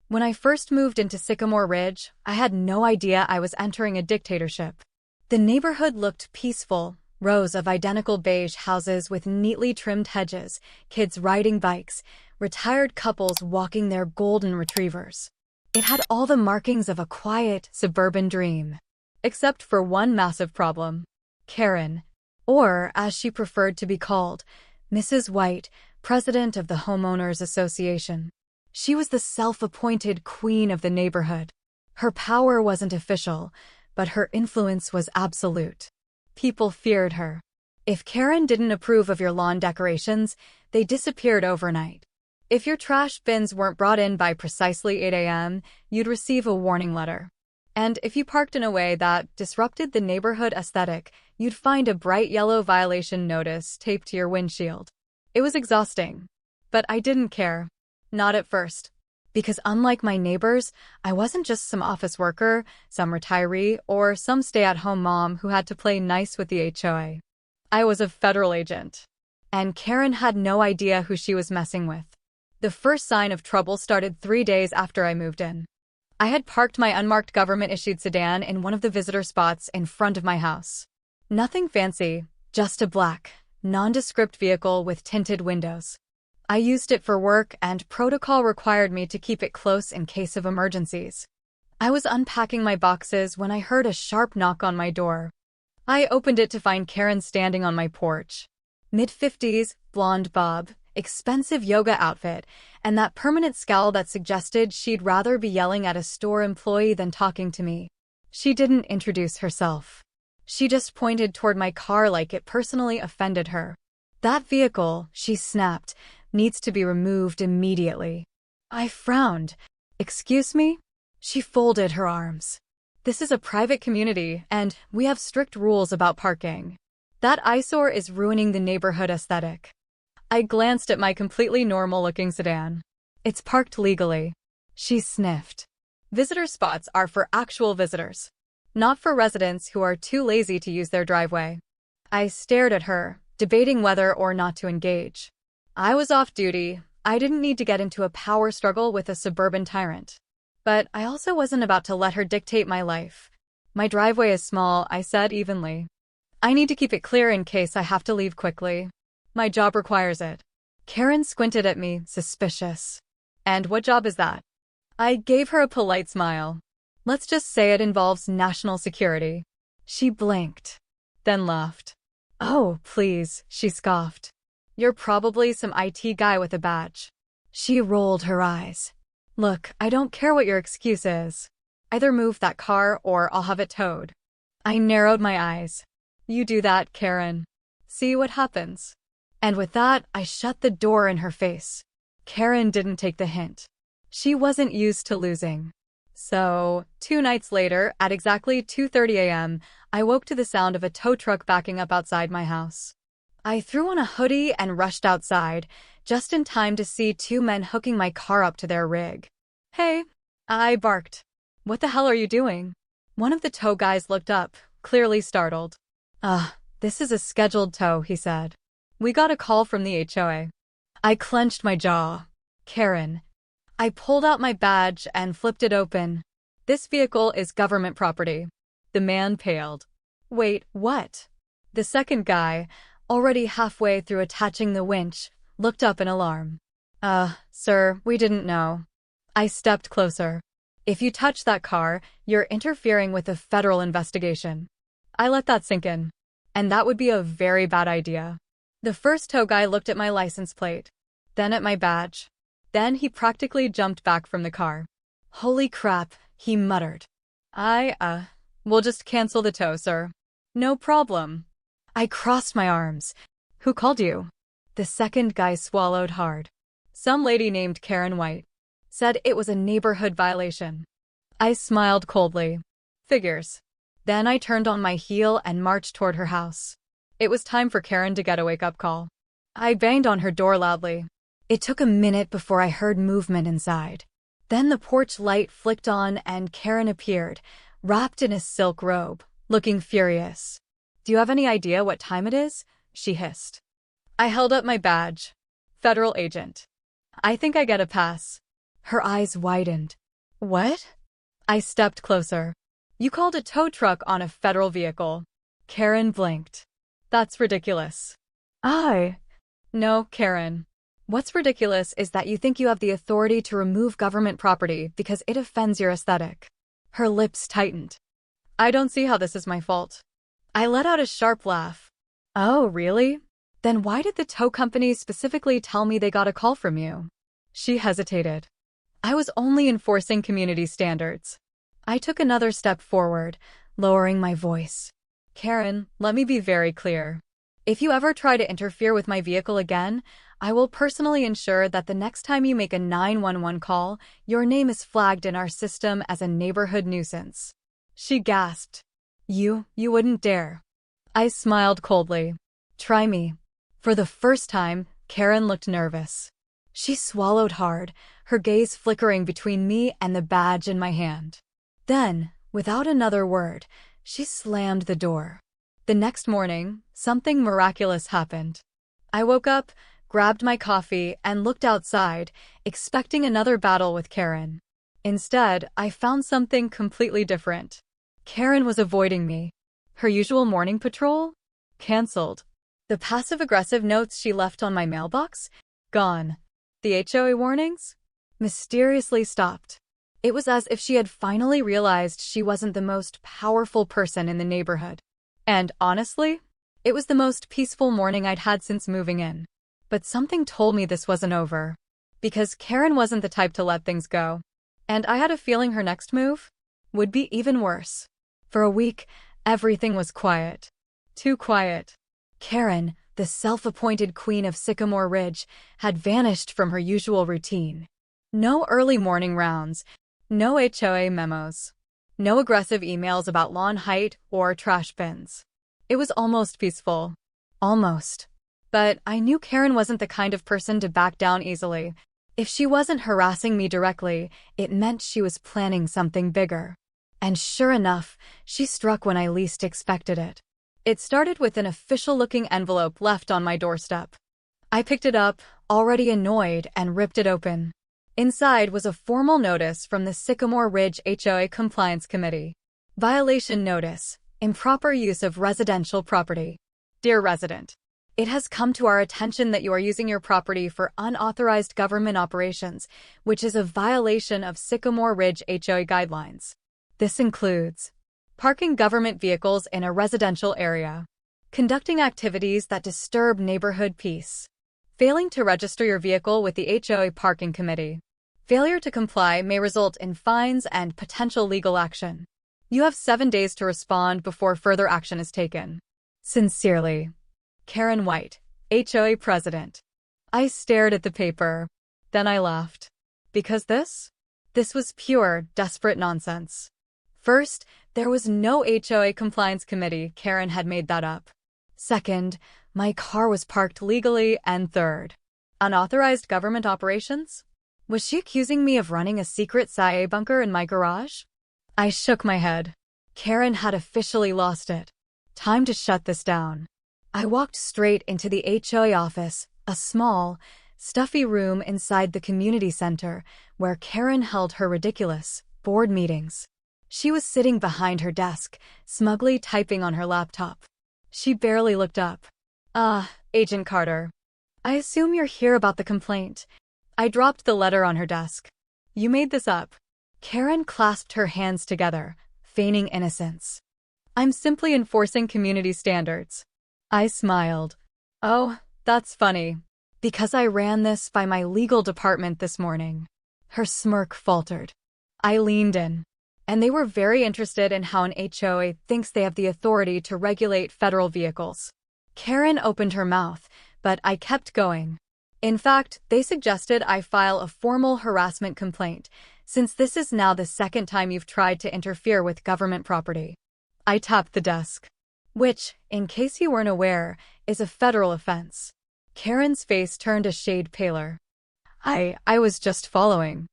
When I first moved into Sycamore Ridge, I had no idea I was entering a dictatorship. The neighborhood looked peaceful, rows of identical beige houses with neatly trimmed hedges, kids riding bikes, retired couples walking their golden retrievers. It had all the markings of a quiet, suburban dream. Except for one massive problem. Karen, or as she preferred to be called, Mrs. White, president of the Homeowners Association. She was the self-appointed queen of the neighborhood. Her power wasn't official, but her influence was absolute. People feared her. If Karen didn't approve of your lawn decorations, they disappeared overnight. If your trash bins weren't brought in by precisely 8 a.m., you'd receive a warning letter. And if you parked in a way that disrupted the neighborhood aesthetic, you'd find a bright yellow violation notice taped to your windshield. It was exhausting. But I didn't care. Not at first. Because unlike my neighbors, I wasn't just some office worker, some retiree, or some stay-at-home mom who had to play nice with the HOA. I was a federal agent. And Karen had no idea who she was messing with. The first sign of trouble started 3 days after I moved in. I had parked my unmarked government-issued sedan in one of the visitor spots in front of my house. Nothing fancy, just a black, nondescript vehicle with tinted windows. I used it for work, and protocol required me to keep it close in case of emergencies. I was unpacking my boxes when I heard a sharp knock on my door. I opened it to find Karen standing on my porch. Mid-50s, blonde bob, expensive yoga outfit, and that permanent scowl that suggested she'd rather be yelling at a store employee than talking to me. She didn't introduce herself. She just pointed toward my car like it personally offended her. That vehicle, she snapped, needs to be removed immediately. I frowned. Excuse me? She folded her arms. This is a private community, and we have strict rules about parking. That eyesore is ruining the neighborhood aesthetic. I glanced at my completely normal-looking sedan. It's parked legally. She sniffed. Visitor spots are for actual visitors, not for residents who are too lazy to use their driveway. I stared at her, debating whether or not to engage. I was off duty. I didn't need to get into a power struggle with a suburban tyrant. But I also wasn't about to let her dictate my life. My driveway is small, I said evenly. I need to keep it clear in case I have to leave quickly. My job requires it. Karen squinted at me, suspicious. And what job is that? I gave her a polite smile. Let's just say it involves national security. She blinked, then laughed. Oh, please, she scoffed. You're probably some IT guy with a badge. She rolled her eyes. Look, I don't care what your excuse is. Either move that car or I'll have it towed. I narrowed my eyes. You do that, Karen. See what happens. And with that, I shut the door in her face. Karen didn't take the hint. She wasn't used to losing. So, 2 nights later, at exactly 2:30 a.m., I woke to the sound of a tow truck backing up outside my house. I threw on a hoodie and rushed outside, just in time to see 2 men hooking my car up to their rig. Hey, I barked. What the hell are you doing? One of the tow guys looked up, clearly startled. This is a scheduled tow, he said. We got a call from the HOA. I clenched my jaw. Karen. I pulled out my badge and flipped it open. This vehicle is government property. The man paled. Wait, what? The second guy, already halfway through attaching the winch, looked up in alarm. Sir, we didn't know. I stepped closer. If you touch that car, you're interfering with a federal investigation. I let that sink in. And that would be a very bad idea. The first tow guy looked at my license plate, then at my badge. Then he practically jumped back from the car. Holy crap, he muttered. We'll just cancel the tow, sir. No problem. I crossed my arms. Who called you? The second guy swallowed hard. Some lady named Karen White. Said it was a neighborhood violation. I smiled coldly. Figures. Then I turned on my heel and marched toward her house. It was time for Karen to get a wake-up call. I banged on her door loudly. It took a minute before I heard movement inside. Then the porch light flicked on and Karen appeared, wrapped in a silk robe, looking furious. Do you have any idea what time it is? She hissed. I held up my badge. Federal agent. I think I get a pass. Her eyes widened. What? I stepped closer. You called a tow truck on a federal vehicle. Karen blinked. That's ridiculous. No, Karen. What's ridiculous is that you think you have the authority to remove government property because it offends your aesthetic. Her lips tightened. I don't see how this is my fault. I let out a sharp laugh. Oh, really? Then why did the tow company specifically tell me they got a call from you? She hesitated. I was only enforcing community standards. I took another step forward, lowering my voice. Karen, let me be very clear. If you ever try to interfere with my vehicle again, I will personally ensure that the next time you make a 911 call, your name is flagged in our system as a neighborhood nuisance. She gasped. You wouldn't dare. I smiled coldly. Try me. For the first time, Karen looked nervous. She swallowed hard, her gaze flickering between me and the badge in my hand. Then, without another word, she slammed the door. The next morning, something miraculous happened. I woke up, grabbed my coffee, and looked outside, expecting another battle with Karen. Instead, I found something completely different. Karen was avoiding me. Her usual morning patrol? Cancelled. The passive-aggressive notes she left on my mailbox? Gone. The HOA warnings? Mysteriously stopped. It was as if she had finally realized she wasn't the most powerful person in the neighborhood. And honestly, it was the most peaceful morning I'd had since moving in. But something told me this wasn't over. Because Karen wasn't the type to let things go. And I had a feeling her next move would be even worse. For a week, everything was quiet. Too quiet. Karen, the self-appointed queen of Sycamore Ridge, had vanished from her usual routine. No early morning rounds, no HOA memos, no aggressive emails about lawn height or trash bins. It was almost peaceful. Almost. But I knew Karen wasn't the kind of person to back down easily. If she wasn't harassing me directly, it meant she was planning something bigger. And sure enough, she struck when I least expected it. It started with an official-looking envelope left on my doorstep. I picked it up, already annoyed, and ripped it open. Inside was a formal notice from the Sycamore Ridge HOA Compliance Committee. Violation notice, improper use of residential property. Dear resident, it has come to our attention that you are using your property for unauthorized government operations, which is a violation of Sycamore Ridge HOA guidelines. This includes parking government vehicles in a residential area, conducting activities that disturb neighborhood peace, failing to register your vehicle with the HOA parking committee. Failure to comply may result in fines and potential legal action. You have 7 days to respond before further action is taken. Sincerely, Karen White, HOA President. I stared at the paper. Then I laughed. Because this was pure, desperate nonsense. First, there was no HOA compliance committee. Karen had made that up. Second, my car was parked legally. And third, unauthorized government operations? Was she accusing me of running a secret CIA bunker in my garage? I shook my head. Karen had officially lost it. Time to shut this down. I walked straight into the HOA office, a small, stuffy room inside the community center where Karen held her ridiculous board meetings. She was sitting behind her desk, smugly typing on her laptop. She barely looked up. Agent Carter. I assume you're here about the complaint. I dropped the letter on her desk. You made this up. Karen clasped her hands together, feigning innocence. I'm simply enforcing community standards. I smiled. Oh, that's funny. Because I ran this by my legal department this morning. Her smirk faltered. I leaned in. And they were very interested in how an HOA thinks they have the authority to regulate federal vehicles. Karen opened her mouth, but I kept going. In fact, they suggested I file a formal harassment complaint, since this is now the second time you've tried to interfere with government property. I tapped the desk. Which, in case you weren't aware, is a federal offense. Karen's face turned a shade paler. I was just following.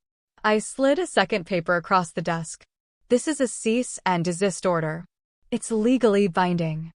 I slid a second paper across the desk. This is a cease and desist order. It's legally binding.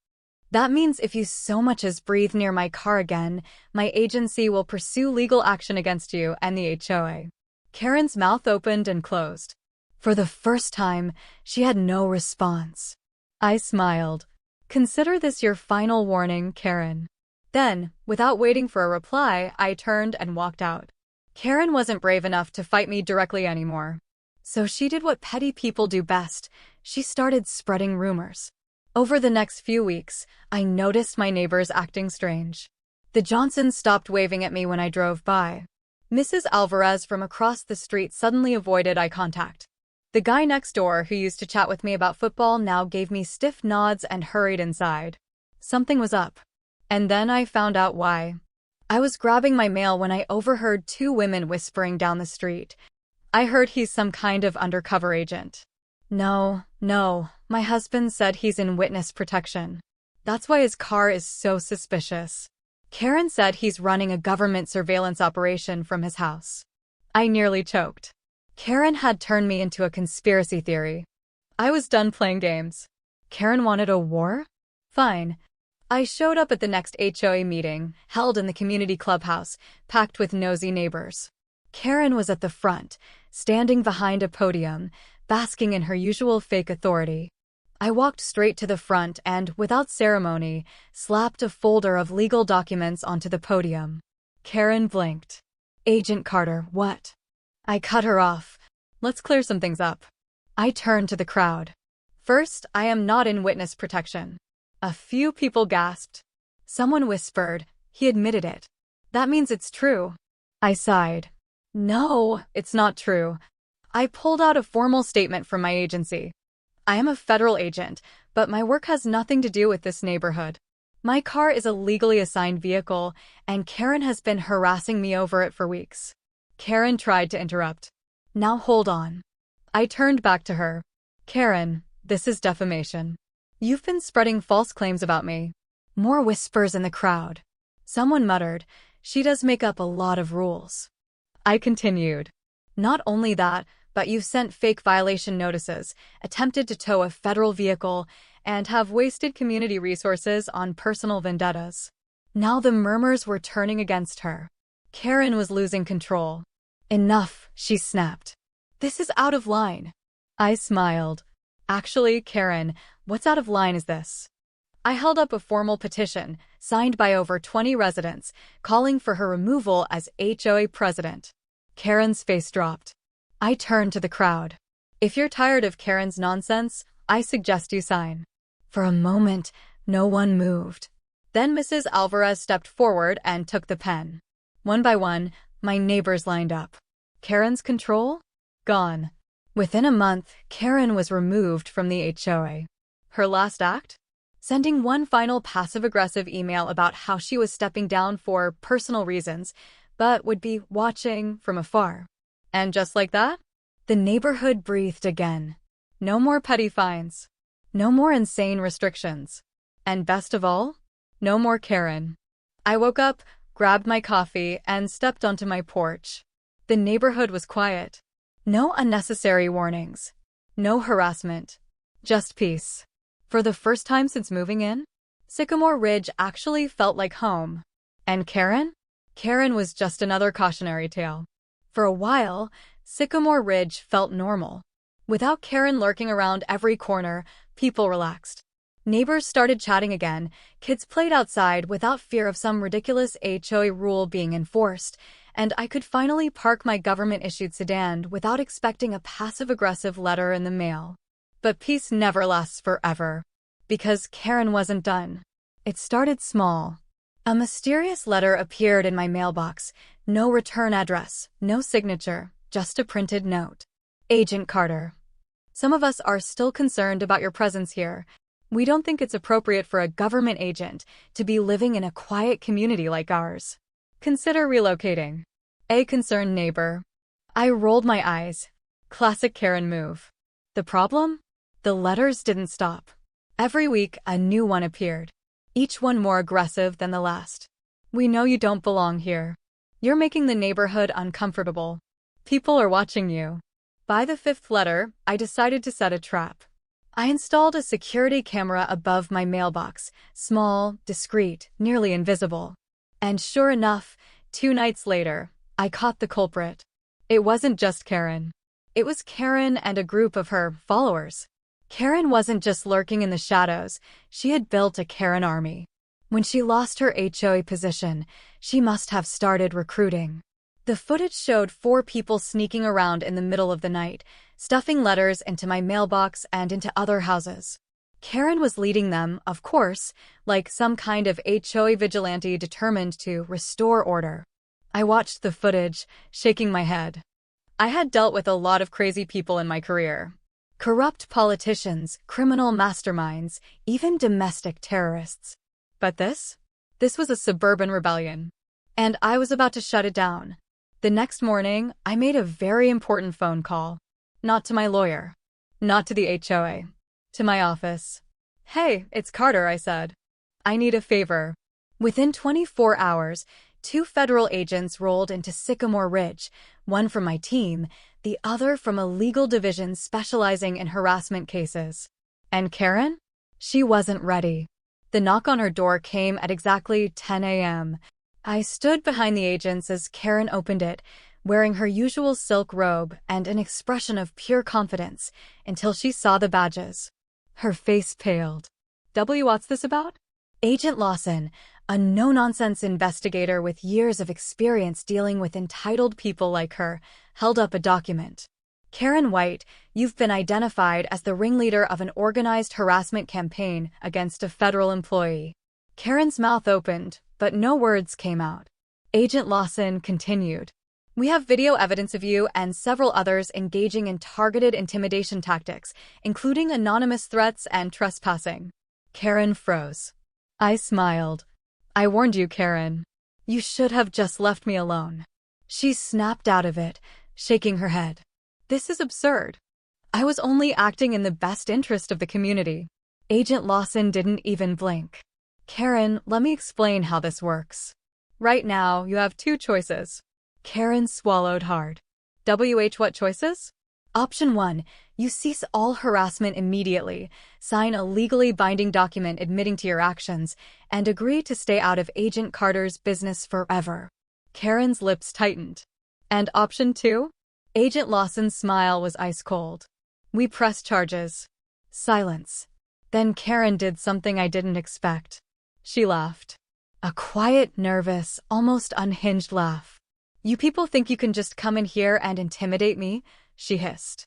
That means if you so much as breathe near my car again, my agency will pursue legal action against you and the HOA. Karen's mouth opened and closed. For the first time, she had no response. I smiled. Consider this your final warning, Karen. Then, without waiting for a reply, I turned and walked out. Karen wasn't brave enough to fight me directly anymore. So she did what petty people do best. She started spreading rumors. Over the next few weeks, I noticed my neighbors acting strange. The Johnsons stopped waving at me when I drove by. Mrs. Alvarez from across the street suddenly avoided eye contact. The guy next door who used to chat with me about football now gave me stiff nods and hurried inside. Something was up. And then I found out why. I was grabbing my mail when I overheard two women whispering down the street. I heard he's some kind of undercover agent. No, my husband said he's in witness protection. That's why his car is so suspicious. Karen said he's running a government surveillance operation from his house. I nearly choked. Karen had turned me into a conspiracy theory. I was done playing games. Karen wanted a war? Fine. I showed up at the next HOA meeting, held in the community clubhouse, packed with nosy neighbors. Karen was at the front, standing behind a podium, basking in her usual fake authority. I walked straight to the front and, without ceremony, slapped a folder of legal documents onto the podium. Karen blinked. Agent Carter, what? I cut her off. Let's clear some things up. I turned to the crowd. First, I am not in witness protection. A few people gasped. Someone whispered. He admitted it. That means it's true. I sighed. No, it's not true. I pulled out a formal statement from my agency. I am a federal agent, but my work has nothing to do with this neighborhood. My car is a legally assigned vehicle, and Karen has been harassing me over it for weeks. Karen tried to interrupt. Now hold on. I turned back to her. Karen, this is defamation. You've been spreading false claims about me. More whispers in the crowd. Someone muttered, she does make up a lot of rules. I continued. Not only that, but you've sent fake violation notices, attempted to tow a federal vehicle, and have wasted community resources on personal vendettas. Now the murmurs were turning against her. Karen was losing control. Enough, she snapped. This is out of line. I smiled. Actually, Karen, what's out of line is this. I held up a formal petition, signed by over 20 residents, calling for her removal as HOA president. Karen's face dropped. I turned to the crowd. If you're tired of Karen's nonsense, I suggest you sign. For a moment, no one moved. Then Mrs. Alvarez stepped forward and took the pen. One by one, my neighbors lined up. Karen's control? Gone. Within a month, Karen was removed from the HOA. Her last act? Sending one final passive-aggressive email about how she was stepping down for personal reasons, but would be watching from afar. And just like that, the neighborhood breathed again. No more petty fines. No more insane restrictions. And best of all, no more Karen. I woke up, grabbed my coffee, and stepped onto my porch. The neighborhood was quiet. No unnecessary warnings. No harassment. Just peace. For the first time since moving in, Sycamore Ridge actually felt like home. And Karen? Karen was just another cautionary tale. For a while, Sycamore Ridge felt normal. Without Karen lurking around every corner, people relaxed. Neighbors started chatting again, kids played outside without fear of some ridiculous HOA rule being enforced, and I could finally park my government-issued sedan without expecting a passive-aggressive letter in the mail. But peace never lasts forever. Because Karen wasn't done. It started small. A mysterious letter appeared in my mailbox. No return address, no signature, just a printed note. Agent Carter. Some of us are still concerned about your presence here. We don't think it's appropriate for a government agent to be living in a quiet community like ours. Consider relocating. A concerned neighbor. I rolled my eyes. Classic Karen move. The problem? The letters didn't stop. Every week, a new one appeared. Each one more aggressive than the last. We know you don't belong here. You're making the neighborhood uncomfortable. People are watching you. By the fifth letter, I decided to set a trap. I installed a security camera above my mailbox, small, discreet, nearly invisible. And sure enough, 2 nights later, I caught the culprit. It wasn't just Karen. It was Karen and a group of her followers. Karen wasn't just lurking in the shadows, she had built a Karen army. When she lost her HOA position, she must have started recruiting. The footage showed 4 people sneaking around in the middle of the night, stuffing letters into my mailbox and into other houses. Karen was leading them, of course, like some kind of HOA vigilante determined to restore order. I watched the footage, shaking my head. I had dealt with a lot of crazy people in my career. Corrupt politicians, criminal masterminds, even domestic terrorists. But this was a suburban rebellion. And I was about to shut it down. The next morning, I made a very important phone call. Not to my lawyer. Not to the HOA. To my office. "Hey, it's Carter," I said. "I need a favor." Within 24 hours, 2 federal agents rolled into Sycamore Ridge, one from my team, the other from a legal division specializing in harassment cases. And Karen? She wasn't ready. The knock on her door came at exactly 10 a.m. I stood behind the agents as Karen opened it, wearing her usual silk robe and an expression of pure confidence, until she saw the badges. Her face paled. "What's this about?" Agent Lawson, a no-nonsense investigator with years of experience dealing with entitled people like her, held up a document. "Karen White, you've been identified as the ringleader of an organized harassment campaign against a federal employee." Karen's mouth opened, but no words came out. Agent Lawson continued. "We have video evidence of you and several others engaging in targeted intimidation tactics, including anonymous threats and trespassing." Karen froze. I smiled. "I warned you, Karen. You should have just left me alone." She snapped out of it, shaking her head. "This is absurd. I was only acting in the best interest of the community." Agent Lawson didn't even blink. "Karen, let me explain how this works. Right now, you have 2 choices." Karen swallowed hard. What choices? Option 1, you cease all harassment immediately, sign a legally binding document admitting to your actions, and agree to stay out of Agent Carter's business forever. Karen's lips tightened. And option 2? Agent Lawson's smile was ice cold. "We press charges." Silence. Then Karen did something I didn't expect. She laughed. A quiet, nervous, almost unhinged laugh. "You people think you can just come in here and intimidate me?" she hissed.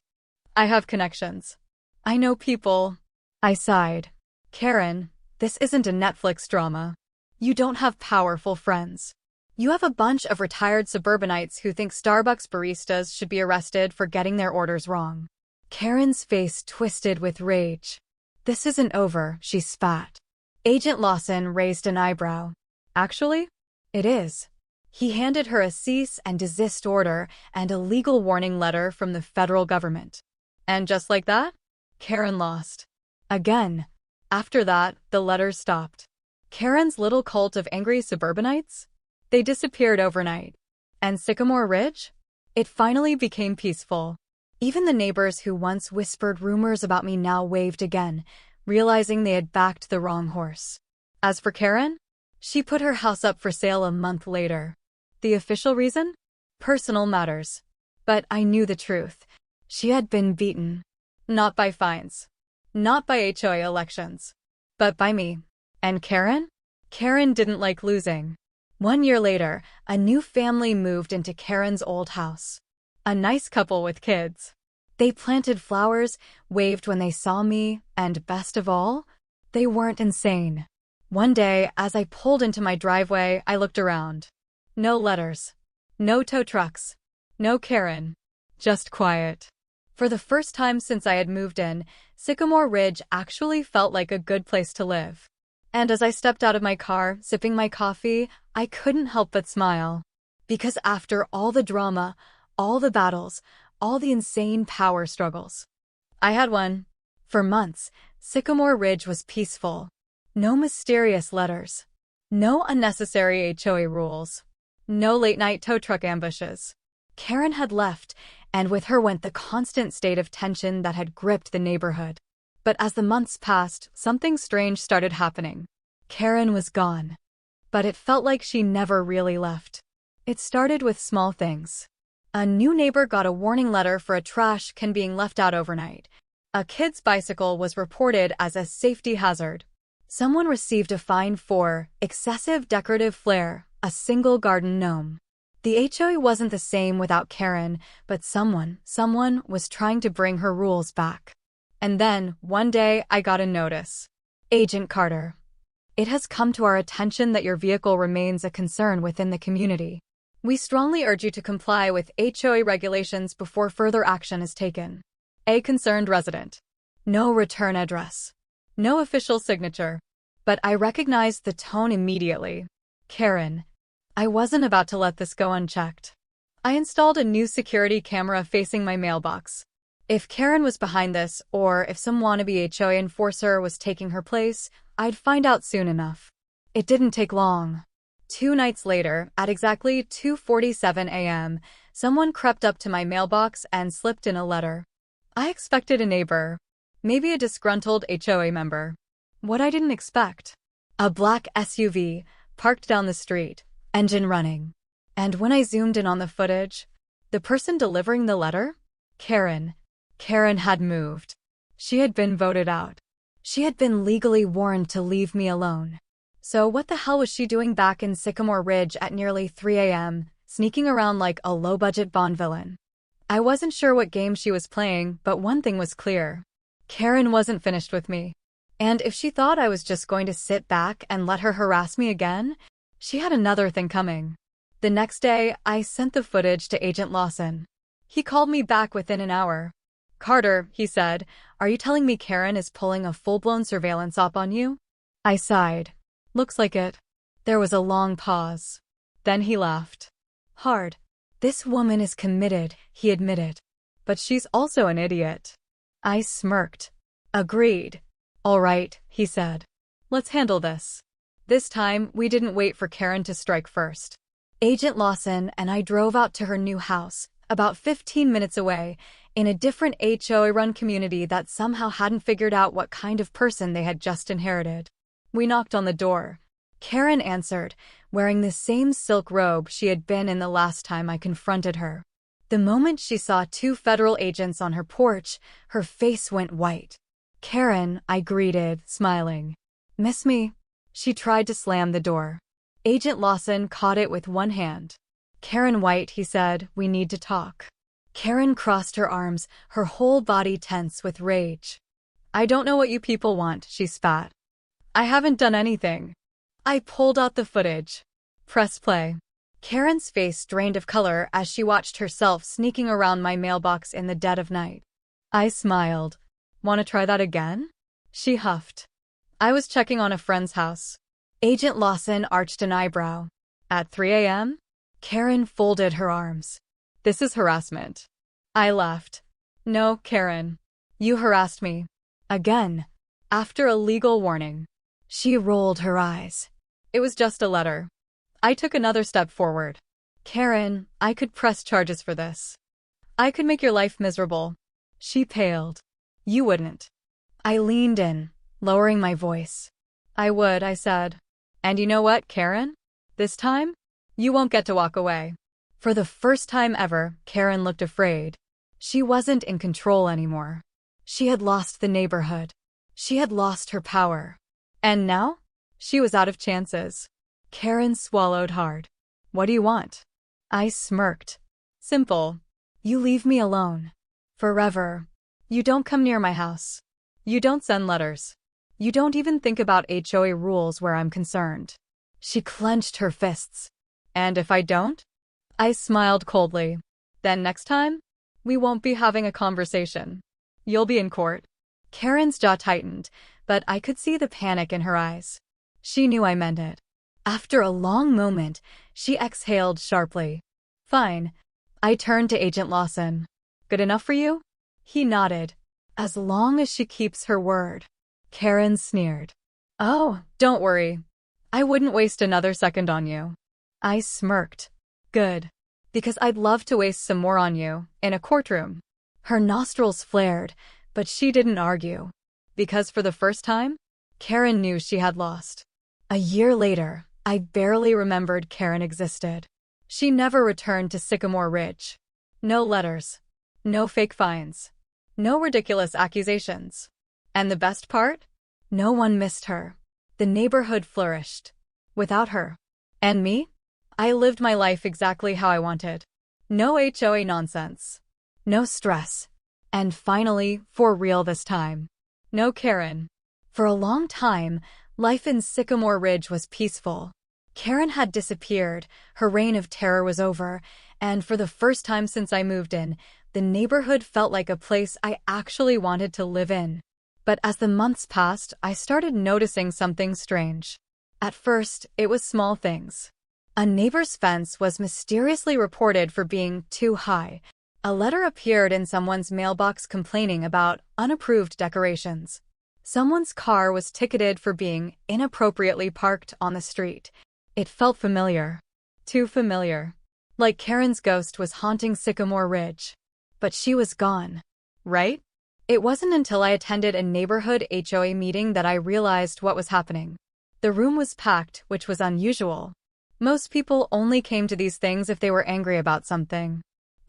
"I have connections. I know people." I sighed. "Karen, this isn't a Netflix drama. You don't have powerful friends. You have a bunch of retired suburbanites who think Starbucks baristas should be arrested for getting their orders wrong." Karen's face twisted with rage. "This isn't over," she spat. Agent Lawson raised an eyebrow. "Actually, it is." He handed her a cease and desist order and a legal warning letter from the federal government. And just like that, Karen lost. Again. After that, the letters stopped. Karen's little cult of angry suburbanites? They disappeared overnight. And Sycamore Ridge? It finally became peaceful. Even the neighbors who once whispered rumors about me now waved again, realizing they had backed the wrong horse. As for Karen, she put her house up for sale a month later. The official reason? Personal matters. But I knew the truth. She had been beaten. Not by fines. Not by HOA elections. But by me. And Karen? Karen didn't like losing. 1 year later, a new family moved into Karen's old house. A nice couple with kids. They planted flowers, waved when they saw me, and best of all, they weren't insane. One day, as I pulled into my driveway, I looked around. No letters. No tow trucks. No Karen. Just quiet. For the first time since I had moved in, Sycamore Ridge actually felt like a good place to live. And as I stepped out of my car, sipping my coffee, I couldn't help but smile. Because after all the drama, all the battles, all the insane power struggles, I had won. For months, Sycamore Ridge was peaceful. No mysterious letters. No unnecessary HOA rules. No late-night tow truck ambushes. Karen had left, and with her went the constant state of tension that had gripped the neighborhood. But as the months passed, something strange started happening. Karen was gone. But it felt like she never really left. It started with small things. A new neighbor got a warning letter for a trash can being left out overnight. A kid's bicycle was reported as a safety hazard. Someone received a fine for excessive decorative flair, a single garden gnome. The HOA wasn't the same without Karen, but someone was trying to bring her rules back. And then, one day, I got a notice. Agent Carter. It has come to our attention that your vehicle remains a concern within the community. We strongly urge you to comply with HOA regulations before further action is taken. A concerned resident. No return address. No official signature. But I recognized the tone immediately. Karen. I wasn't about to let this go unchecked. I installed a new security camera facing my mailbox. If Karen was behind this, or if some wannabe HOA enforcer was taking her place, I'd find out soon enough. It didn't take long. 2 nights later, at exactly 2:47 a.m., someone crept up to my mailbox and slipped in a letter. I expected a neighbor. Maybe a disgruntled HOA member. What I didn't expect. A black SUV, parked down the street, engine running. And when I zoomed in on the footage, the person delivering the letter? Karen. Karen had moved. She had been voted out. She had been legally warned to leave me alone. So what the hell was she doing back in Sycamore Ridge at nearly 3 a.m., sneaking around like a low-budget Bond villain? I wasn't sure what game she was playing, but one thing was clear. Karen wasn't finished with me. And if she thought I was just going to sit back and let her harass me again, she had another thing coming. The next day, I sent the footage to Agent Lawson. He called me back within an hour. Carter, he said, are you telling me Karen is pulling a full-blown surveillance op on you? I sighed. Looks like it. There was a long pause. Then he laughed. Hard. This woman is committed, he admitted. But she's also an idiot. I smirked. Agreed. All right, he said. Let's handle this. This time, we didn't wait for Karen to strike first. Agent Lawson and I drove out to her new house, about 15 minutes away, in a different HOA-run community that somehow hadn't figured out what kind of person they had just inherited. We knocked on the door. Karen answered, wearing the same silk robe she had been in the last time I confronted her. The moment she saw 2 federal agents on her porch, her face went white. Karen, I greeted, smiling. Miss me? She tried to slam the door. Agent Lawson caught it with one hand. Karen White, he said, we need to talk. Karen crossed her arms, her whole body tense with rage. I don't know what you people want, she spat. I haven't done anything. I pulled out the footage. Press play. Karen's face drained of color as she watched herself sneaking around my mailbox in the dead of night. I smiled. Want to try that again? She huffed. I was checking on a friend's house. Agent Lawson arched an eyebrow. At 3 a.m.? Karen folded her arms. This is harassment. I laughed. No, Karen. You harassed me. Again. After a legal warning. She rolled her eyes. It was just a letter. I took another step forward. Karen, I could press charges for this. I could make your life miserable. She paled. You wouldn't. I leaned in, lowering my voice. I would, I said. And you know what, Karen? This time, you won't get to walk away. For the first time ever, Karen looked afraid. She wasn't in control anymore. She had lost the neighborhood. She had lost her power. And now? She was out of chances. Karen swallowed hard. What do you want? I smirked. Simple. You leave me alone. Forever. You don't come near my house. You don't send letters. You don't even think about HOA rules where I'm concerned. She clenched her fists. And if I don't? I smiled coldly. Then next time, we won't be having a conversation. You'll be in court. Karen's jaw tightened, but I could see the panic in her eyes. She knew I meant it. After a long moment, she exhaled sharply. Fine. I turned to Agent Lawson. Good enough for you? He nodded. As long as she keeps her word. Karen sneered. Oh, don't worry. I wouldn't waste another second on you. I smirked. Good. Because I'd love to waste some more on you, in a courtroom. Her nostrils flared, but she didn't argue. Because for the first time, Karen knew she had lost. A year later, I barely remembered Karen existed. She never returned to Sycamore Ridge. No letters. No fake fines. No ridiculous accusations. And the best part? No one missed her. The neighborhood flourished. Without her. And me? I lived my life exactly how I wanted. No HOA nonsense. No stress. And finally, for real this time. No Karen. For a long time, life in Sycamore Ridge was peaceful. Karen had disappeared, her reign of terror was over, and for the first time since I moved in, the neighborhood felt like a place I actually wanted to live in. But as the months passed, I started noticing something strange. At first, it was small things. A neighbor's fence was mysteriously reported for being too high. A letter appeared in someone's mailbox complaining about unapproved decorations. Someone's car was ticketed for being inappropriately parked on the street. It felt familiar. Too familiar. Like Karen's ghost was haunting Sycamore Ridge. But she was gone. Right? It wasn't until I attended a neighborhood HOA meeting that I realized what was happening. The room was packed, which was unusual. Most people only came to these things if they were angry about something.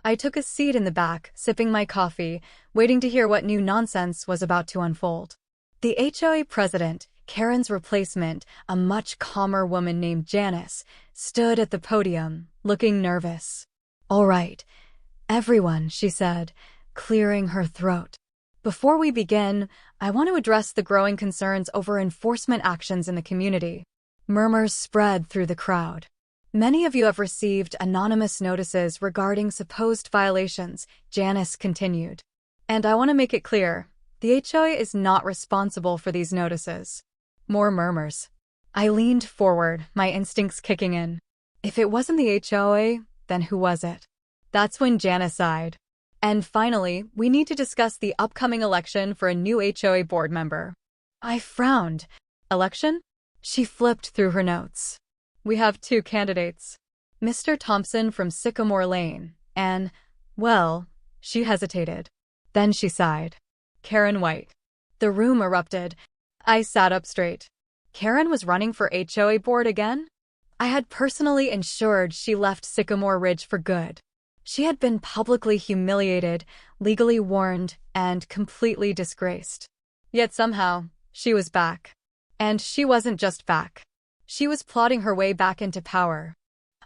I took a seat in the back, sipping my coffee, waiting to hear what new nonsense was about to unfold. The HOA president, Karen's replacement, a much calmer woman named Janice, stood at the podium, looking nervous. "All right, everyone," she said, clearing her throat. "Before we begin, I want to address the growing concerns over enforcement actions in the community." Murmurs spread through the crowd. "Many of you have received anonymous notices regarding supposed violations," Janice continued. "And I want to make it clear, the HOA is not responsible for these notices." More murmurs. I leaned forward, my instincts kicking in. If it wasn't the HOA, then who was it? That's when Janice sighed. "And finally, we need to discuss the upcoming election for a new HOA board member." I frowned. "Election?" She flipped through her notes. "We have 2 candidates. Mr. Thompson from Sycamore Lane, and, well," she hesitated. Then she sighed. "Karen White." The room erupted. I sat up straight. Karen was running for HOA board again? I had personally ensured she left Sycamore Ridge for good. She had been publicly humiliated, legally warned, and completely disgraced. Yet somehow, she was back. And she wasn't just back. She was plotting her way back into power.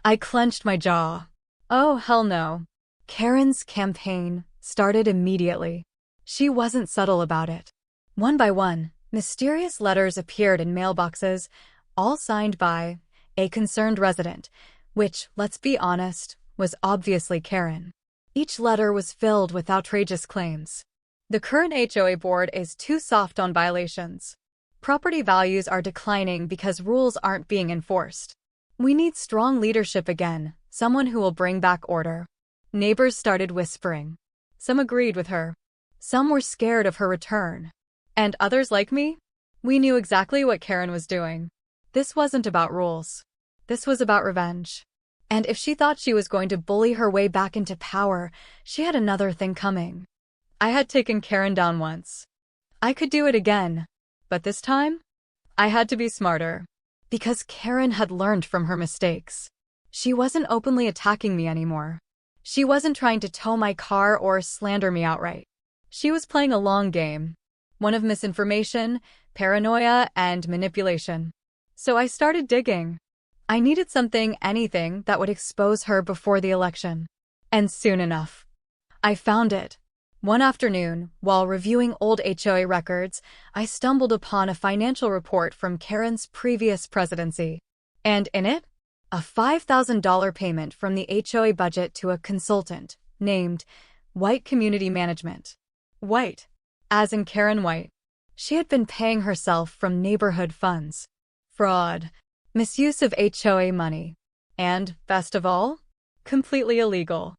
I clenched my jaw. Oh, hell no. Karen's campaign started immediately. She wasn't subtle about it. One by one, mysterious letters appeared in mailboxes, all signed by a concerned resident, which, let's be honest, was obviously Karen. Each letter was filled with outrageous claims. The current HOA board is too soft on violations. Property values are declining because rules aren't being enforced. We need strong leadership again, someone who will bring back order. Neighbors started whispering. Some agreed with her. Some were scared of her return. And others like me? We knew exactly what Karen was doing. This wasn't about rules. This was about revenge. And if she thought she was going to bully her way back into power, she had another thing coming. I had taken Karen down once. I could do it again. But this time, I had to be smarter. Because Karen had learned from her mistakes. She wasn't openly attacking me anymore. She wasn't trying to tow my car or slander me outright. She was playing a long game. One of misinformation, paranoia, and manipulation. So I started digging. I needed anything that would expose her before the election. And soon enough, I found it. One afternoon, while reviewing old HOA records, I stumbled upon a financial report from Karen's previous presidency. And in it, a $5,000 payment from the HOA budget to a consultant named White Community Management. White, as in Karen White. She had been paying herself from neighborhood funds. Fraud. Misuse of HOA money. And, best of all, completely illegal.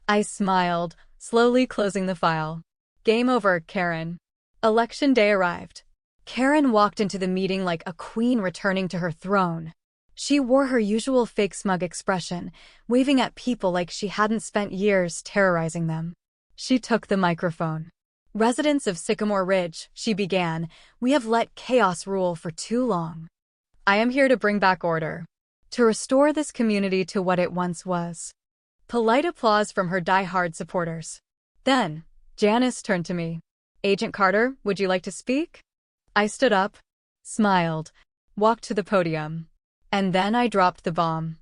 I smiled, slowly closing the file. Game over, Karen. Election day arrived. Karen walked into the meeting like a queen returning to her throne. She wore her usual fake smug expression, waving at people like she hadn't spent years terrorizing them. She took the microphone. "Residents of Sycamore Ridge," she began, "we have let chaos rule for too long. I am here to bring back order. To restore this community to what it once was. Polite applause from her die-hard supporters. Then, Janice turned to me. Agent Carter, would you like to speak? I stood up, smiled, walked to the podium. And then I dropped the bomb.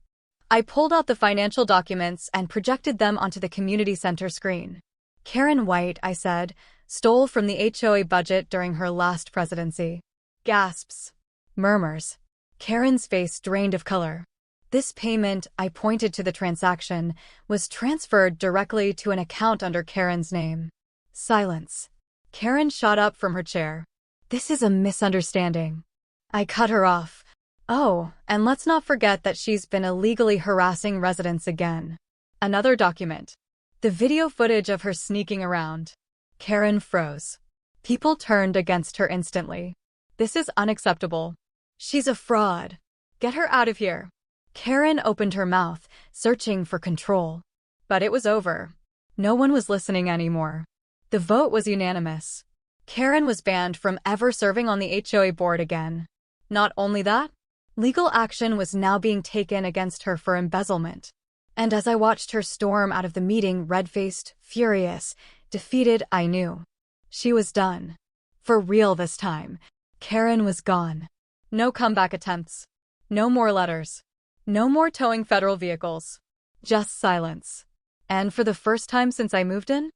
I pulled out the financial documents and projected them onto the community center screen. Karen White, I said, stole from the HOA budget during her last presidency. Gasps. Murmurs. Karen's face drained of color. This payment, I pointed to the transaction, was transferred directly to an account under Karen's name. Silence. Karen shot up from her chair. This is a misunderstanding. I cut her off. Oh, and let's not forget that she's been illegally harassing residents again. Another document. The video footage of her sneaking around. Karen froze. People turned against her instantly. This is unacceptable. She's a fraud. Get her out of here. Karen opened her mouth, searching for control. But it was over. No one was listening anymore. The vote was unanimous. Karen was banned from ever serving on the HOA board again. Not only that, legal action was now being taken against her for embezzlement. And as I watched her storm out of the meeting, red-faced, furious, defeated, I knew. She was done. For real this time. Karen was gone. No comeback attempts. No more letters. No more towing federal vehicles. Just silence. And for the first time since I moved in,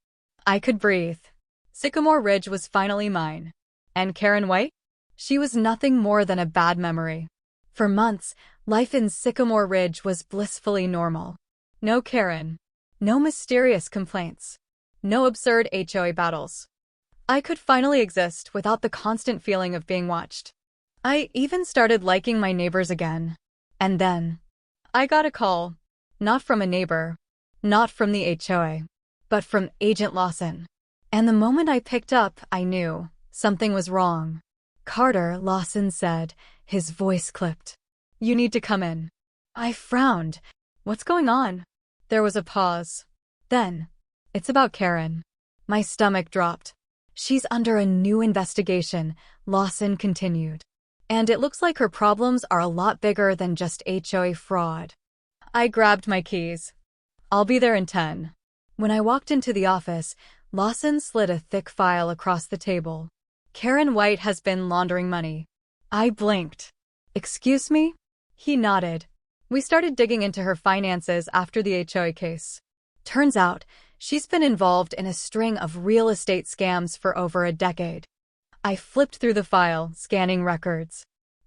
I could breathe. Sycamore Ridge was finally mine. And Karen White? She was nothing more than a bad memory. For months, life in Sycamore Ridge was blissfully normal. No Karen. No mysterious complaints. No absurd HOA battles. I could finally exist without the constant feeling of being watched. I even started liking my neighbors again. And then, I got a call. Not from a neighbor. Not from the HOA. But from Agent Lawson. And the moment I picked up, I knew something was wrong. Carter, Lawson said, his voice clipped. You need to come in. I frowned. What's going on? There was a pause. Then, it's about Karen. My stomach dropped. She's under a new investigation, Lawson continued. And it looks like her problems are a lot bigger than just HOA fraud. I grabbed my keys. I'll be there in 10. When I walked into the office, Lawson slid a thick file across the table. Karen White has been laundering money. I blinked. Excuse me? He nodded. We started digging into her finances after the HOA case. Turns out, she's been involved in a string of real estate scams for over a decade. I flipped through the file, scanning records.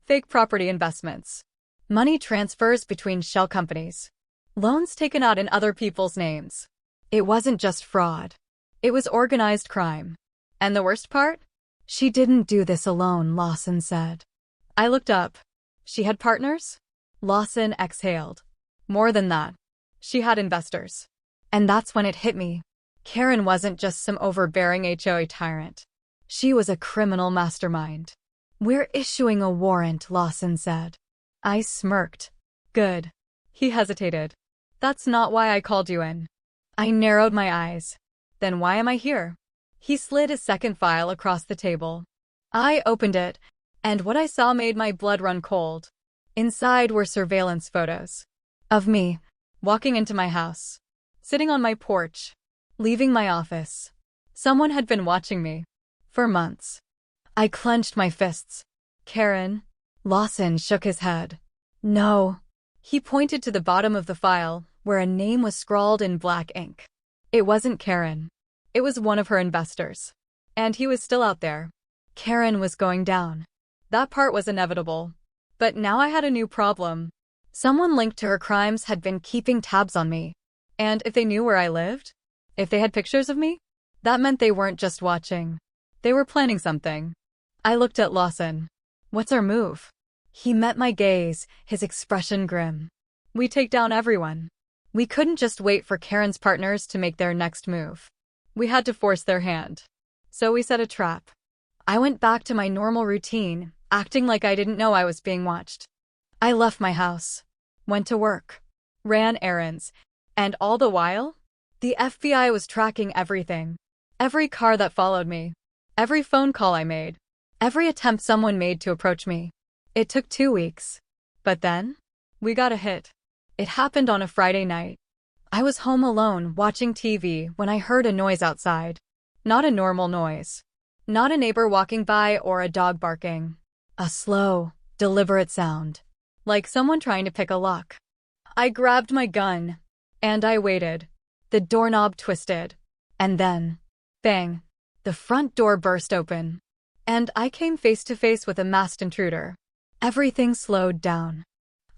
Fake property investments. Money transfers between shell companies. Loans taken out in other people's names. It wasn't just fraud. It was organized crime. And the worst part? She didn't do this alone, Lawson said. I looked up. She had partners? Lawson exhaled. More than that. She had investors. And that's when it hit me. Karen wasn't just some overbearing HOA tyrant. She was a criminal mastermind. We're issuing a warrant, Lawson said. I smirked. Good. He hesitated. That's not why I called you in. I narrowed my eyes. Then why am I here? He slid a second file across the table. I opened it, and what I saw made my blood run cold. Inside were surveillance photos. Of me, walking into my house. Sitting on my porch. Leaving my office. Someone had been watching me. For months. I clenched my fists. Karen? Lawson shook his head. No. He pointed to the bottom of the file, where a name was scrawled in black ink. It wasn't Karen. It was one of her investors. And he was still out there. Karen was going down. That part was inevitable. But now I had a new problem. Someone linked to her crimes had been keeping tabs on me. And if they knew where I lived, if they had pictures of me, that meant they weren't just watching. They were planning something. I looked at Lawson. What's our move? He met my gaze, his expression grim. We take down everyone. We couldn't just wait for Karen's partners to make their next move. We had to force their hand. So we set a trap. I went back to my normal routine, acting like I didn't know I was being watched. I left my house, went to work, ran errands, and all the while, the FBI was tracking everything. Every car that followed me, every phone call I made, every attempt someone made to approach me. It took 2 weeks. But then, we got a hit. It happened on a Friday night. I was home alone, watching TV, when I heard a noise outside. Not a normal noise. Not a neighbor walking by or a dog barking. A slow, deliberate sound. Like someone trying to pick a lock. I grabbed my gun. And I waited. The doorknob twisted. And then, bang, the front door burst open. And I came face to face with a masked intruder. Everything slowed down.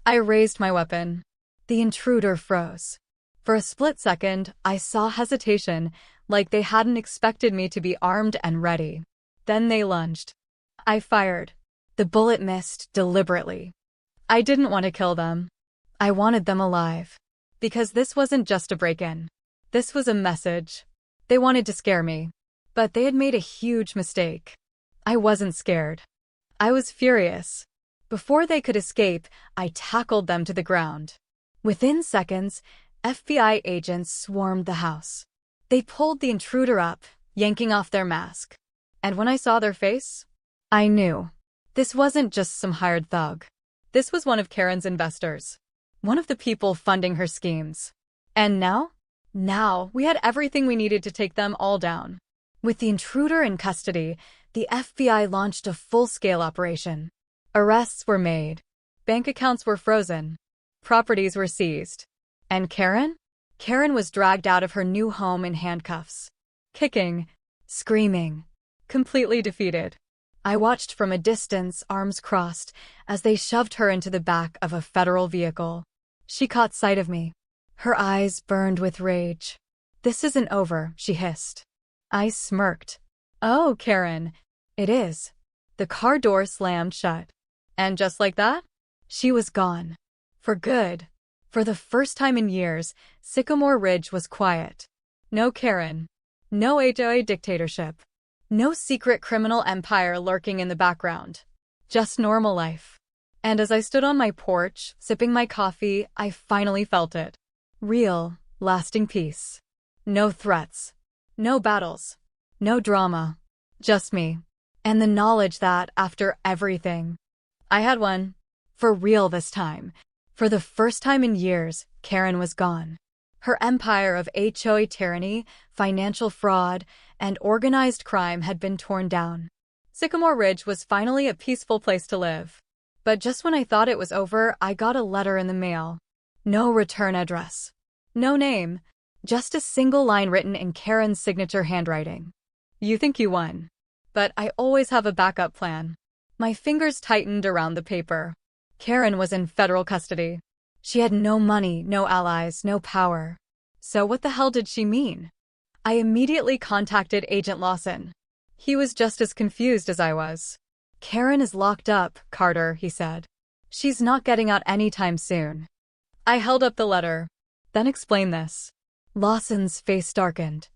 I raised my weapon. The intruder froze. For a split second, I saw hesitation, like they hadn't expected me to be armed and ready. Then they lunged. I fired. The bullet missed deliberately. I didn't want to kill them. I wanted them alive. Because this wasn't just a break-in. This was a message. They wanted to scare me. But they had made a huge mistake. I wasn't scared. I was furious. Before they could escape, I tackled them to the ground. Within seconds, FBI agents swarmed the house. They pulled the intruder up, yanking off their mask. And when I saw their face, I knew. This wasn't just some hired thug. This was one of Karen's investors. One of the people funding her schemes. And now? Now, we had everything we needed to take them all down. With the intruder in custody, the FBI launched a full-scale operation. Arrests were made. Bank accounts were frozen. Properties were seized. And Karen? Karen was dragged out of her new home in handcuffs. Kicking, screaming, completely defeated. I watched from a distance, arms crossed, as they shoved her into the back of a federal vehicle. She caught sight of me. Her eyes burned with rage. "This isn't over," she hissed. I smirked. "Oh, Karen, it is." The car door slammed shut. And just like that, she was gone. For good. For the first time in years, Sycamore Ridge was quiet. No Karen. No HOA dictatorship. No secret criminal empire lurking in the background. Just normal life. And as I stood on my porch, sipping my coffee, I finally felt it. Real, lasting peace. No threats. No battles. No drama. Just me. And the knowledge that, after everything, I had won. For real this time. For the first time in years, Karen was gone. Her empire of HOA tyranny, financial fraud, and organized crime had been torn down. Sycamore Ridge was finally a peaceful place to live. But just when I thought it was over, I got a letter in the mail. No return address. No name. Just a single line written in Karen's signature handwriting. "You think you won. But I always have a backup plan." My fingers tightened around the paper. Karen was in federal custody. She had no money, no allies, no power. So what the hell did she mean? I immediately contacted Agent Lawson. He was just as confused as I was. "Karen is locked up, Carter," he said. "She's not getting out anytime soon." I held up the letter. "Then explain this." Lawson's face darkened.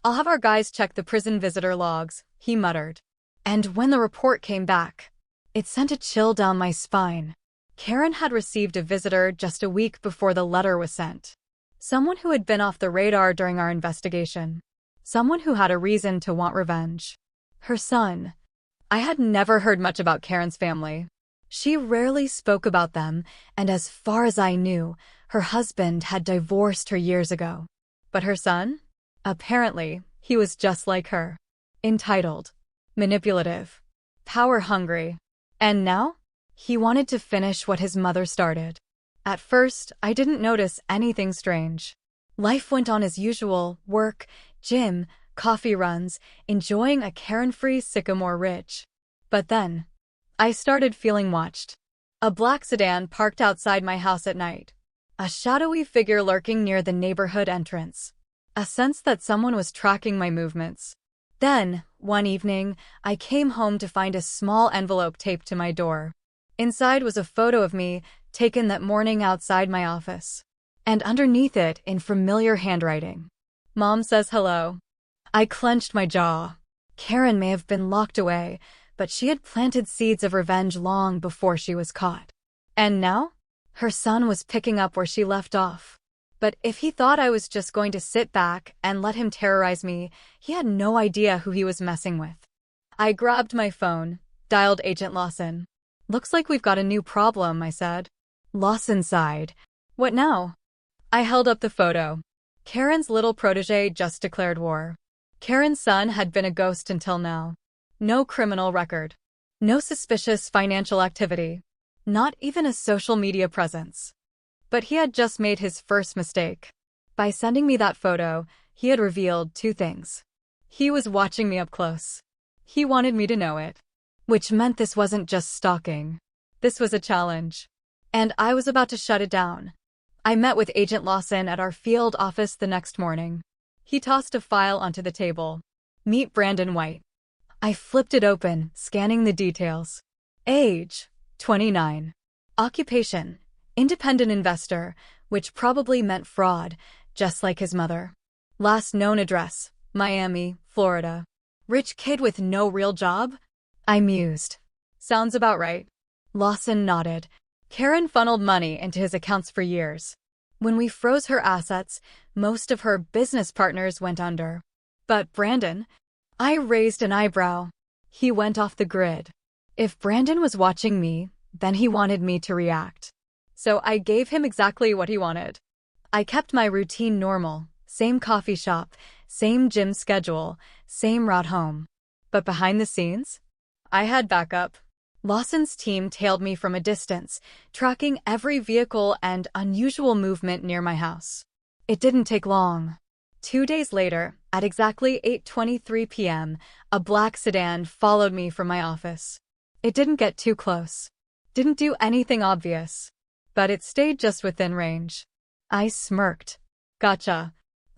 "I'll have our guys check the prison visitor logs," he muttered. And when the report came back, it sent a chill down my spine. Karen had received a visitor just a week before the letter was sent. Someone who had been off the radar during our investigation. Someone who had a reason to want revenge. Her son. I had never heard much about Karen's family. She rarely spoke about them, and as far as I knew, her husband had divorced her years ago. But her son? Apparently, he was just like her. Entitled. Manipulative. Power-hungry. And now? He wanted to finish what his mother started. At first, I didn't notice anything strange. Life went on as usual: work, gym, coffee runs, enjoying a Karen-free Sycamore Ridge. But then, I started feeling watched. A black sedan parked outside my house at night. A shadowy figure lurking near the neighborhood entrance. A sense that someone was tracking my movements. Then, one evening, I came home to find a small envelope taped to my door. Inside was a photo of me, taken that morning outside my office. And underneath it, in familiar handwriting, "Mom says hello." I clenched my jaw. Karen may have been locked away, but she had planted seeds of revenge long before she was caught. And now? Her son was picking up where she left off. But if he thought I was just going to sit back and let him terrorize me, he had no idea who he was messing with. I grabbed my phone, dialed Agent Lawson. "Looks like we've got a new problem," I said. Lawson sighed. "What now?" I held up the photo. Karen's little protege just declared war. Karen's son had been a ghost until now. No criminal record. No suspicious financial activity. Not even a social media presence. But he had just made his first mistake. By sending me that photo, he had revealed two things. He was watching me up close. He wanted me to know it. Which meant this wasn't just stalking. This was a challenge. And I was about to shut it down. I met with Agent Lawson at our field office the next morning. He tossed a file onto the table. Meet Brandon White. I flipped it open, scanning the details. Age, 29. Occupation, independent investor, which probably meant fraud, just like his mother. Last known address, Miami, Florida. Rich kid with no real job? I mused. Sounds about right. Lawson nodded. Karen funneled money into his accounts for years. When we froze her assets, most of her business partners went under. But Brandon? I raised an eyebrow. He went off the grid. If Brandon was watching me, then he wanted me to react. So I gave him exactly what he wanted. I kept my routine normal. Same coffee shop, same gym schedule, same route home. But behind the scenes, I had backup. Lawson's team tailed me from a distance, tracking every vehicle and unusual movement near my house. It didn't take long. 2 days later, at exactly 8:23 p.m., a black sedan followed me from my office. It didn't get too close. Didn't do anything obvious. But it stayed just within range. I smirked. Gotcha.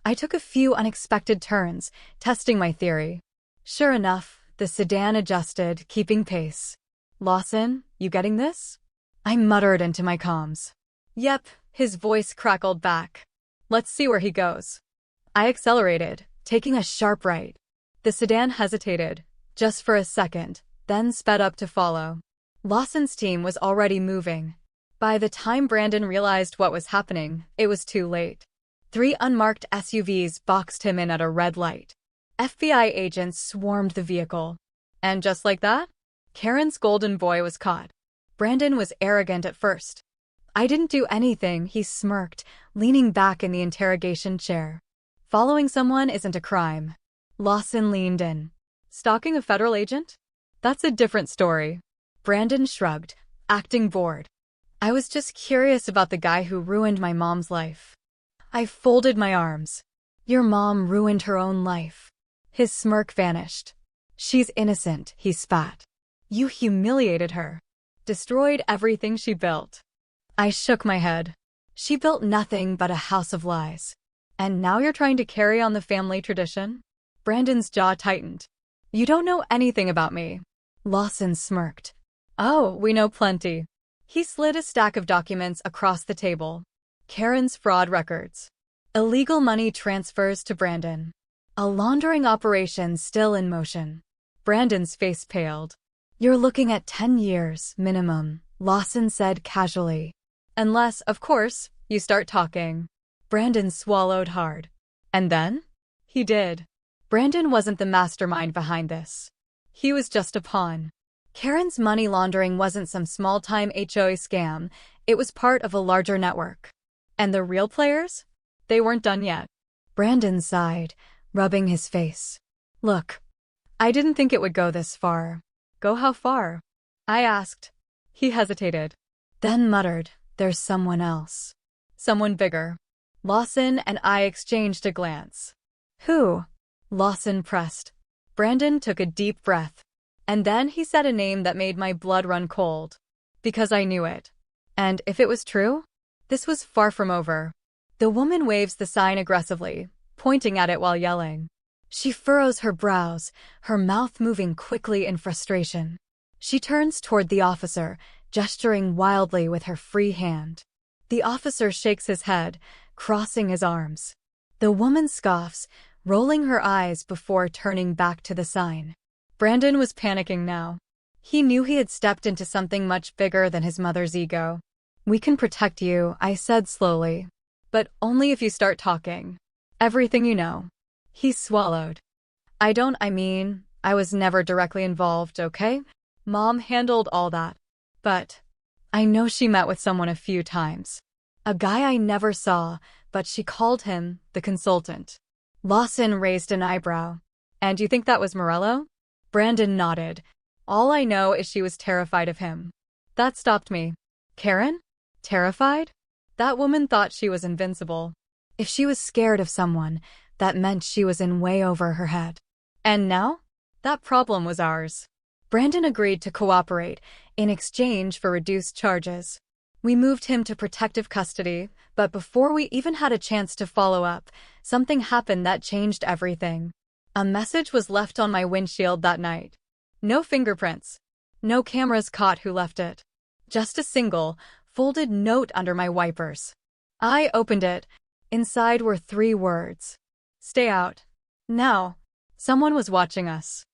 I took a few unexpected turns, testing my theory. Sure enough, the sedan adjusted, keeping pace. Lawson, you getting this? I muttered into my comms. Yep, his voice crackled back. Let's see where he goes. I accelerated, taking a sharp right. The sedan hesitated, just for a second, then sped up to follow. Lawson's team was already moving. By the time Brandon realized what was happening, it was too late. 3 unmarked SUVs boxed him in at a red light. FBI agents swarmed the vehicle. And just like that, Karen's golden boy was caught. Brandon was arrogant at first. I didn't do anything, he smirked, leaning back in the interrogation chair. Following someone isn't a crime. Lawson leaned in. Stalking a federal agent? That's a different story. Brandon shrugged, acting bored. I was just curious about the guy who ruined my mom's life. I folded my arms. Your mom ruined her own life. His smirk vanished. She's innocent, he spat. You humiliated her. Destroyed everything she built. I shook my head. She built nothing but a house of lies. And now you're trying to carry on the family tradition? Brandon's jaw tightened. You don't know anything about me. Lawson smirked. Oh, we know plenty. He slid a stack of documents across the table. Karen's fraud records. Illegal money transfers to Brandon. A laundering operation still in motion. Brandon's face paled. You're looking at 10 years, minimum, Lawson said casually. Unless, of course, you start talking. Brandon swallowed hard. And then? He did. Brandon wasn't the mastermind behind this. He was just a pawn. Karen's money laundering wasn't some small-time HOA scam. It was part of a larger network. And the real players? They weren't done yet. Brandon sighed, rubbing his face. Look, I didn't think it would go this far. Go how far? I asked. He hesitated. Then muttered, there's someone else. Someone bigger. Lawson and I exchanged a glance. Who? Lawson pressed. Brandon took a deep breath. And then he said a name that made my blood run cold. Because I knew it. And if it was true, this was far from over. The woman waves the sign aggressively, pointing at it while yelling. She furrows her brows, her mouth moving quickly in frustration. She turns toward the officer, gesturing wildly with her free hand. The officer shakes his head, crossing his arms. The woman scoffs, rolling her eyes before turning back to the sign. Brandon was panicking now. He knew he had stepped into something much bigger than his mother's ego. We can protect you, I said slowly. But only if you start talking. Everything you know. He swallowed. I mean, I was never directly involved, okay? Mom handled all that. But I know she met with someone a few times. A guy I never saw, but she called him the consultant. Lawson raised an eyebrow. And you think that was Morello? Brandon nodded. All I know is she was terrified of him. That stopped me. Karen? Terrified? That woman thought she was invincible. If she was scared of someone, that meant she was in way over her head. And now? That problem was ours. Brandon agreed to cooperate in exchange for reduced charges. We moved him to protective custody, but before we even had a chance to follow up, something happened that changed everything. A message was left on my windshield that night. No fingerprints. No cameras caught who left it. Just a single, folded note under my wipers. I opened it. Inside were 3 words. Stay out. Now. Someone was watching us.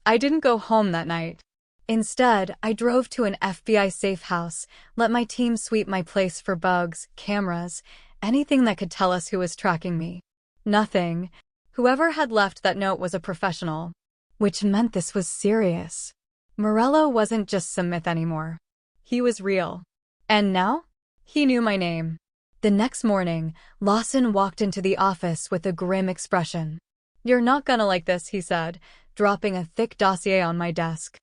I didn't go home that night. Instead, I drove to an FBI safe house, let my team sweep my place for bugs, cameras, anything that could tell us who was tracking me. Nothing. Whoever had left that note was a professional. Which meant this was serious. Morello wasn't just some myth anymore. He was real. And now? He knew my name. The next morning, Lawson walked into the office with a grim expression. You're not gonna like this, he said, dropping a thick dossier on my desk.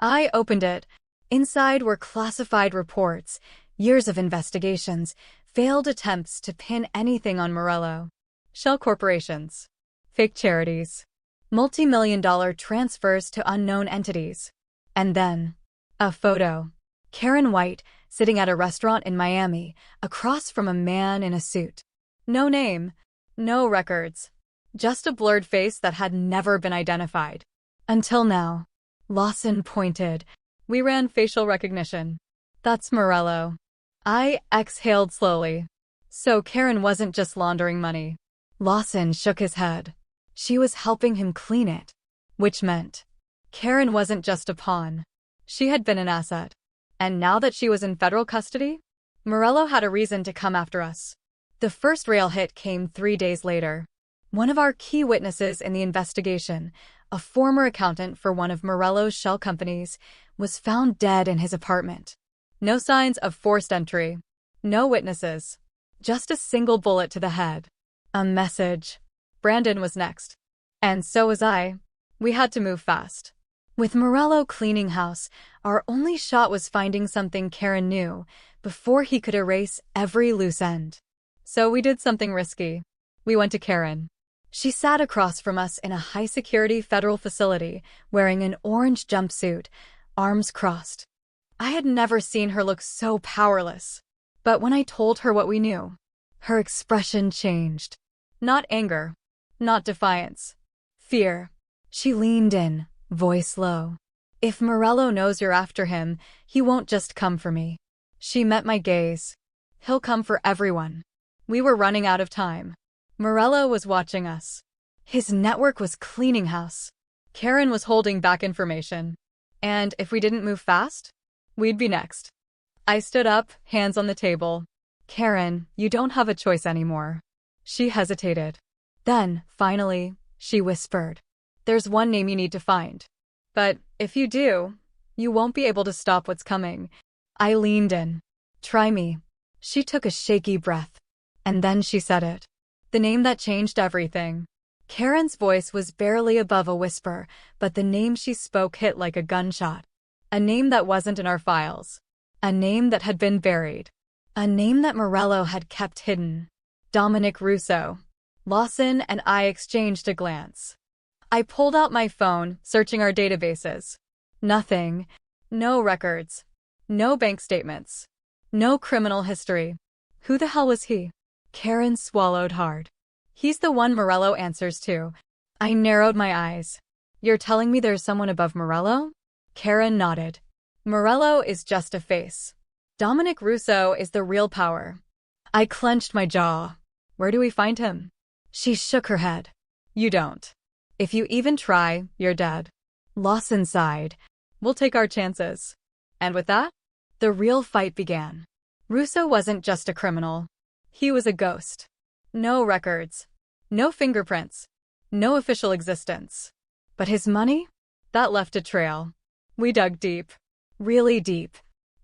I opened it. Inside were classified reports, years of investigations, failed attempts to pin anything on Morello. Shell corporations. Fake charities. Multi-million-dollar transfers to unknown entities. And then, a photo. Karen White, sitting at a restaurant in Miami, across from a man in a suit. No name. No records. Just a blurred face that had never been identified. Until now. Lawson pointed. We ran facial recognition. That's Morello. I exhaled slowly. So Karen wasn't just laundering money. Lawson shook his head. She was helping him clean it. Which meant Karen wasn't just a pawn. She had been an asset. And now that she was in federal custody, Morello had a reason to come after us. The first rail hit came 3 days later. One of our key witnesses in the investigation, a former accountant for one of Morello's shell companies, was found dead in his apartment. No signs of forced entry. No witnesses. Just a single bullet to the head. A message. Brandon was next. And so was I. We had to move fast. With Morello cleaning house, our only shot was finding something Karen knew before he could erase every loose end. So we did something risky. We went to Karen. She sat across from us in a high-security federal facility, wearing an orange jumpsuit, arms crossed. I had never seen her look so powerless. But when I told her what we knew, her expression changed. Not anger. Not defiance. Fear. She leaned in, voice low. If Morello knows you're after him, he won't just come for me. She met my gaze. He'll come for everyone. We were running out of time. Morello was watching us. His network was cleaning house. Karen was holding back information. And if we didn't move fast, we'd be next. I stood up, hands on the table. Karen, you don't have a choice anymore. She hesitated. Then, finally, she whispered. There's one name you need to find. But if you do, you won't be able to stop what's coming. I leaned in. Try me. She took a shaky breath. And then she said it. The name that changed everything. Karen's voice was barely above a whisper, but the name she spoke hit like a gunshot. A name that wasn't in our files. A name that had been buried. A name that Morello had kept hidden. Dominic Russo. Lawson and I exchanged a glance. I pulled out my phone, searching our databases. Nothing. No records. No bank statements. No criminal history. Who the hell was he? Karen swallowed hard. He's the one Morello answers to. I narrowed my eyes. You're telling me there's someone above Morello? Karen nodded. Morello is just a face. Dominic Russo is the real power. I clenched my jaw. Where do we find him? She shook her head. You don't. If you even try, you're dead. Lawson sighed. We'll take our chances. And with that, the real fight began. Russo wasn't just a criminal. He was a ghost. No records. No fingerprints. No official existence. But his money? That left a trail. We dug deep. Really deep.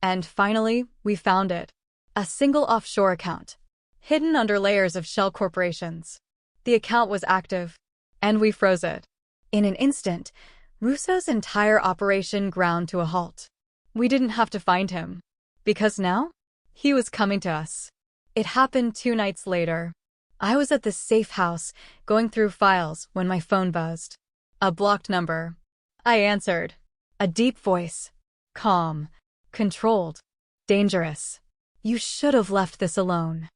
And finally, we found it. A single offshore account. hidden under layers of shell corporations. The account was active, and we froze it. In an instant, Russo's entire operation ground to a halt. We didn't have to find him, because now, he was coming to us. It happened 2 nights later. I was at the safe house, going through files, when my phone buzzed. A blocked number. I answered. A deep voice. Calm. Controlled. Dangerous. You should have left this alone.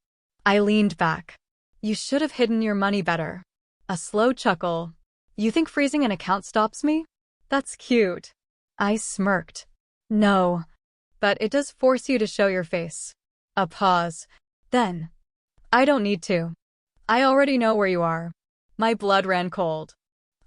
I leaned back. You should have hidden your money better. A slow chuckle. You think freezing an account stops me? That's cute. I smirked. No. But it does force you to show your face. A pause. Then. I don't need to. I already know where you are. My blood ran cold.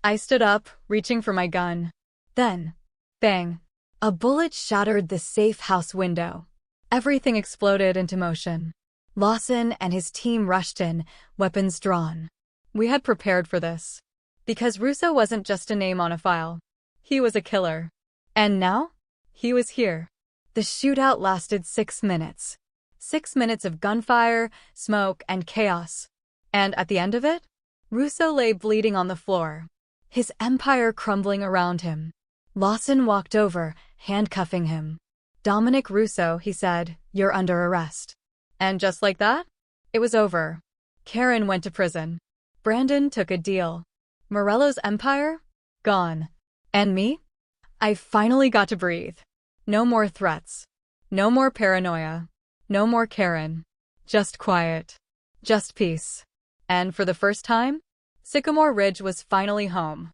I stood up, reaching for my gun. Then. Bang. A bullet shattered the safe house window. Everything exploded into motion. Lawson and his team rushed in, weapons drawn. We had prepared for this. Because Russo wasn't just a name on a file. He was a killer. And now? He was here. The shootout lasted 6 minutes. 6 minutes of gunfire, smoke, and chaos. And at the end of it, Russo lay bleeding on the floor, his empire crumbling around him. Lawson walked over, handcuffing him. Dominic Russo, he said, you're under arrest. And just like that, it was over. Karen went to prison. Brandon took a deal. Morello's empire? Gone. And me? I finally got to breathe. No more threats. No more paranoia. No more Karen. Just quiet. Just peace. And for the first time, Sycamore Ridge was finally home.